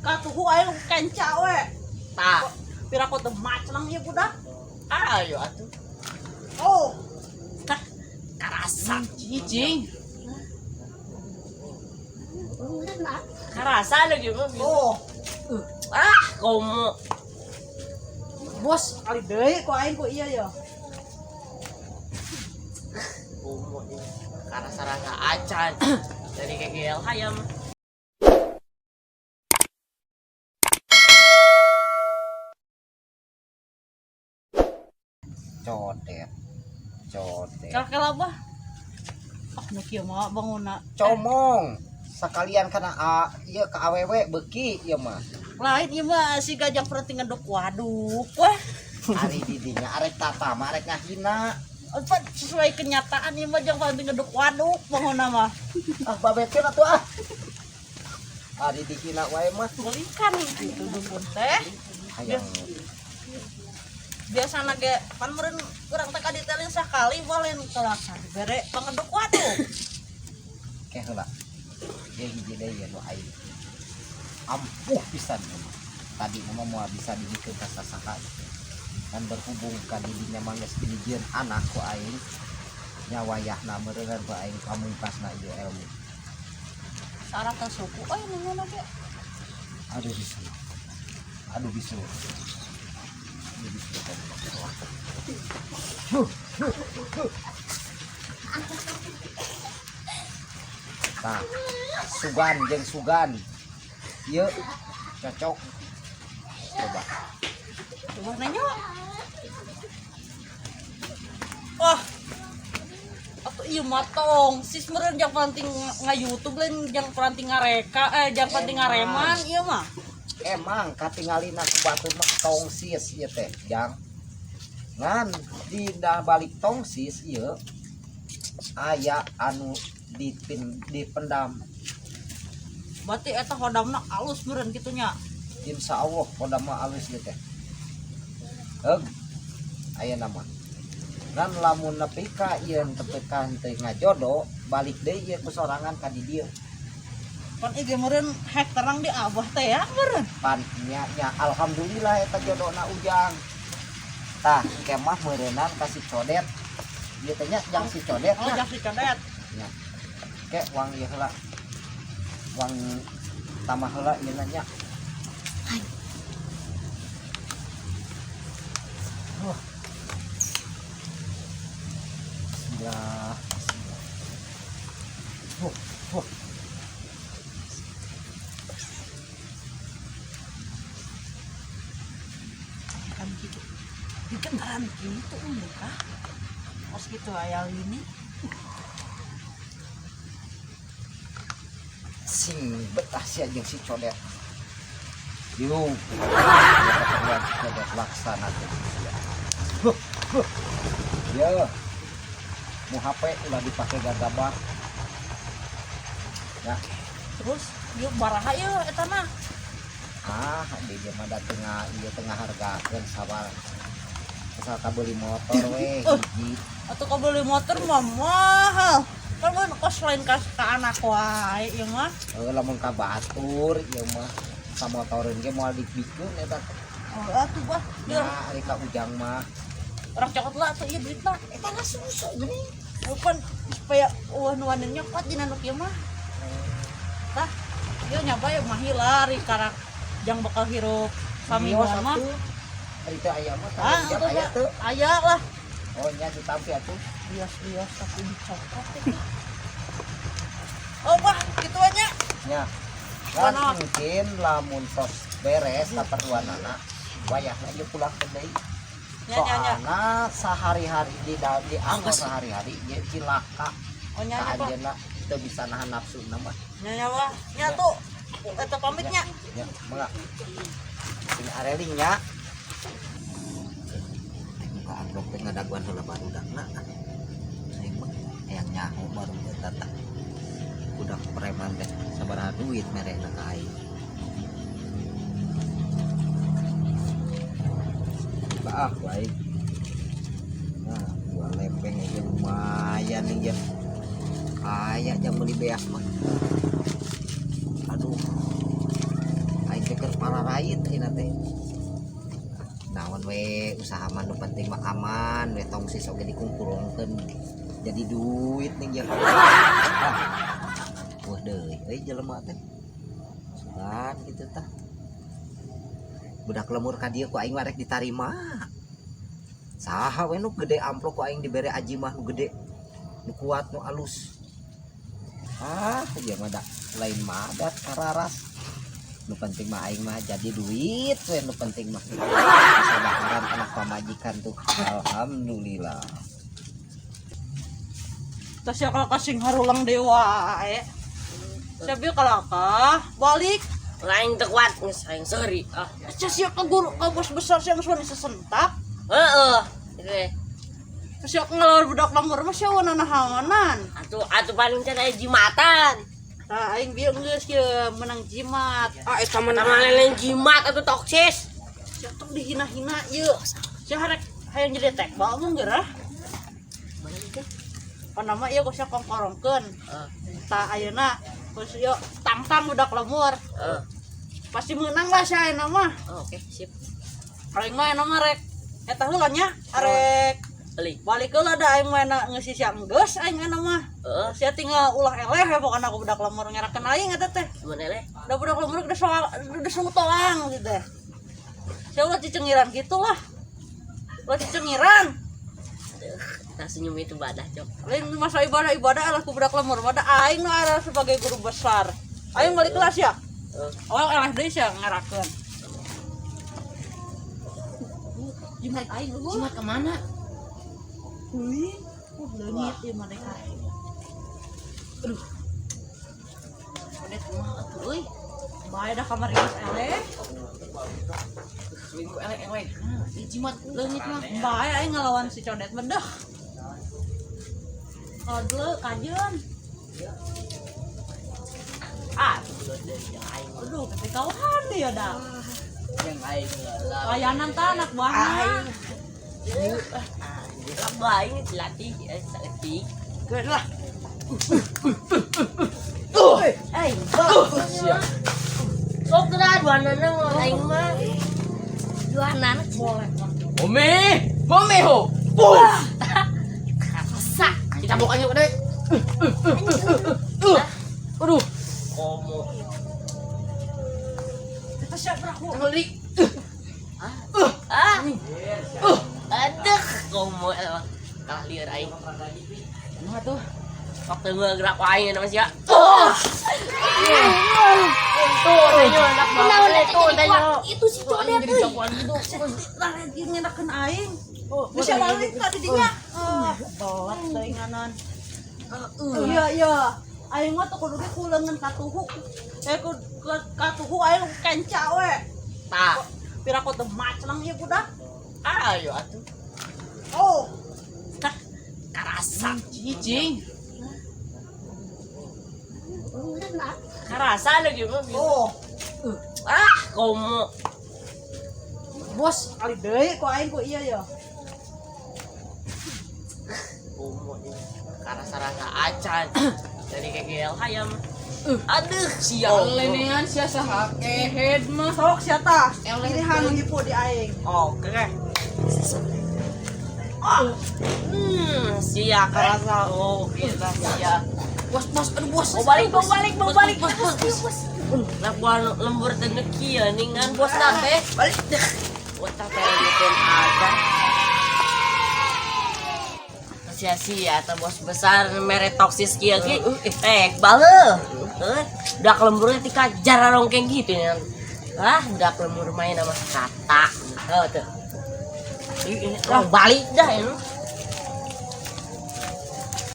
katuhu ayo kenca we. Tak. Pira ko teu maclang ieu budak. Ayo atuh. Oh, Tah karasa. cicing. Karasa lagi mah. Oh, Komo. bos kali deui ku aing ku ieu ya. Komo ini. Karasa rangga acan. Dari kegel hayam. Codet Kalkel apa? Ah, nu kieu mah bangunna. comong sekalian kana ieu ka awewe beuki ieu mah Lain ieu mah si gajah perhenti ngedok waduk. Wah, ari didinya arek tata mah arek ngahina apa sesuai kenyataan ieu mah jangan perhenti ngedok waduk bangunna mah. babekeun atuh ari dihina wae mah Belikan itu dukun teh. hayang Biasana ge pan meureun urang teh kaditelin sakali boleh kelaksan bere pangedok waduk. ke heula ye hiji deui ya nu aing ampuh pisan ieu mah. Tadi mah moal bisa dibikeun ka sasaka dan berhubung ka didinya mah geus dijieun anak ku aing nya wayahna meureun ku aing pamungkasna ieu ilmu Sarang teh suku ini mana ge? aduh bisu aduh bisu nah sugan jeung sugan ieu cocok coba Coba nanya. Wah. Atuh ieu mah tong sis meureun jang penting nga-YouTube lain jang penting ngareka jang penting ngareman ieu mah. emang katingalina ku batur mah tongsis ieu teh jang ngan di balik tongsis ieu aya anu dipendam Berarti eta hodamna alus meureun kitu nya. insyaallah kodam mah alus ieu teh heug aya nama ngan lamun nepi ka ieu tepekan teh ngajodo balik deui ieu ku sorangan ka di dieu Pan ieu meureun hek terang di Abah teh ya meureun. pan nya alhamdulillah eta jodona ujang tah kemah meureunan ka si codet ieu teh nya jang si codet Oh, nya jak si kadet. nya ke wang ieu heula wang tamah heula ieu nya Bismillah. Kan gitu. Dikenaran gitu kah? Pas gitu aya ini. Sing betah si jeung si codet yuk codet laksana ya mau HP udah dipakai gagabah ya Terus yuk baraha yuk eta mah. di zaman tengah hargakeun sabar asal beli motor we hiji Atau kau beli motor mah mahal. Kan mun kos lain ka anak wae ieu mah. lamun ka batur ieu mah samotoreun ge moal dibikeun eta Oh, atuh bah. nya Biar ari ka ujang mah orang cokot lah tuh ieu duitna. Eta geus susu geuning. Bukan supaya uan-uan nyokot dina nu kieu mah. Tah, ieu nya bae mah hilari karak jang bakal hirup samingguan mah. ari teh aya mah Ah, tanggung atuh aya bah. teu Aya lah. oh nya ditampi atuh Bias-bias tapi dicokot itu. Oh, bah, kitu nya. nya kan Mana? mungkin lamun sos beres kaperluanana wayahna ieu pulang ke deui Nya nya nya. soalna sehari-hari di anggo sehari-hari ieu cilaka Oh, nya nya, Pak. ajeuna teu bisa nahan nafsuna mah Nya nya, Pak. Nya tuh. Eta pamitnya. nya mangga sing areling nya buka amplop teh ngadaguan heula barudakna aing mah hayang nyaho baru eta tah budak preman teh sabaraha duit merena ka aing baik nah dua lempeng aja lumayan nih ya kayak jam beli beas mah aduh pahit ina teh. Naon we usaha mah nu penting mah aman, we tong sis oge dikumpulkeun jadi duit nih ya. Wah deui euy jelema teh. Sugan kitu tah. Budak lemur ka dieu ku aing mah rek ditarima. Saha we nu gede amplop ku aing dibere aji mah nu gede. Nu kuat nu alus. Ieu mah da lain madat kararas. Nu penting mah aing mah jadi duit we nu penting mah. Sabaharan anak pamajikan tuh. Alhamdulillah. Tas ya kalau kasing harulang dewa siapa kalau balik Lain tekuat geus aing seuri. siap ke guru ke bos besar yang suami sesentak Heeh. Gitu. siap ngelawan budak lemur mah siapa nanahawanan Atuh paling teh aya jimatan. nah aing bieu geus kieu menang jimat Eta mah lain jimat atuh toksis. siap tong dihina-hina ieu sia harek hayang jadi tekbal mah geurah nama ieu geus kongkorongkeun tah ayeuna geus ieu tangtang budak lemur pasti menang lah si ayeuna mah Oke, sip. aing mah ayeuna mah rek eta heula nya arek balik heula da aing mah ngeusi sia enggeus aing ayeuna mah sia tinggal ulah eleh we pokona ku budak lemur ngerakeun aing eta teh Mun eleh. da budak lemur geus toang gitu teh sia ulah cicengiran kitu lah ulah cicengiran Nah senyum itu badah, Cok. lain masa ibadah lah ku budak lemur pada aing nu ara sebagai guru besar aing balik kelas ya eleh deui sia ngerakeun jimat aing lu Jimat kemana? Wih, leungit ieu mereka. Aduh. Udah mah atuh euy. Bae dah kamar geus eleh. Minggu eleh. Nah, jimat leungit mah. Bae aing ngalawan si codet mah dah. Kodle kajeun. Aduh, tapi kawan dia dah. Yang aing lah. Layanan teh anak buahna. Laba ini dilatih, dilatih. Geus lah. Siap. Sok geura duanana mah aing mah. Duanana Boleh. Mome ho. Rasa. Kita buka aja udah. Aduh. Komo. Kita siap beraku. Ngeli. Aduh, komo kalah liar aing. Kumaha tuh? Waktu gua gerak aing nama sia. Tuh, tanya anak banget tuh, tanya. Itu si codet euy. Lah lagi ngendakeun aing. Bisa balik tadi dinya. Balat sainganan. Iya. Aing mah tuh kudu ge kuleungeun katuhu. Ku katuhu aing kenca we. Tah, Pira ku teu maclang ieu budak. ayo atuh. Oh, Karasa. Cicing. Karasa lagi mah. oh. Komo. Bos, kali deui ku aing ku ieu ya. Komo ini. Karasa rasa acan. Dari kegel hayam. Aduh, sial Lenean sia saha kehead mah. Sok sia tah. Pilihan nu hipo di aing. Oke. Sia karasa kita sia. Bos, aduh bos. Mau balik. Bos. Lah gua lembur teh kieu ningan bos teh. Balik. Wah, teh bikin ada. Sia-sia atau bos besar mere toksis kieu ki. Bale. Udah lembur teh kajar rongkeng gitu nya. Udah lembur main sama kata. Tuh. Balik dah ya.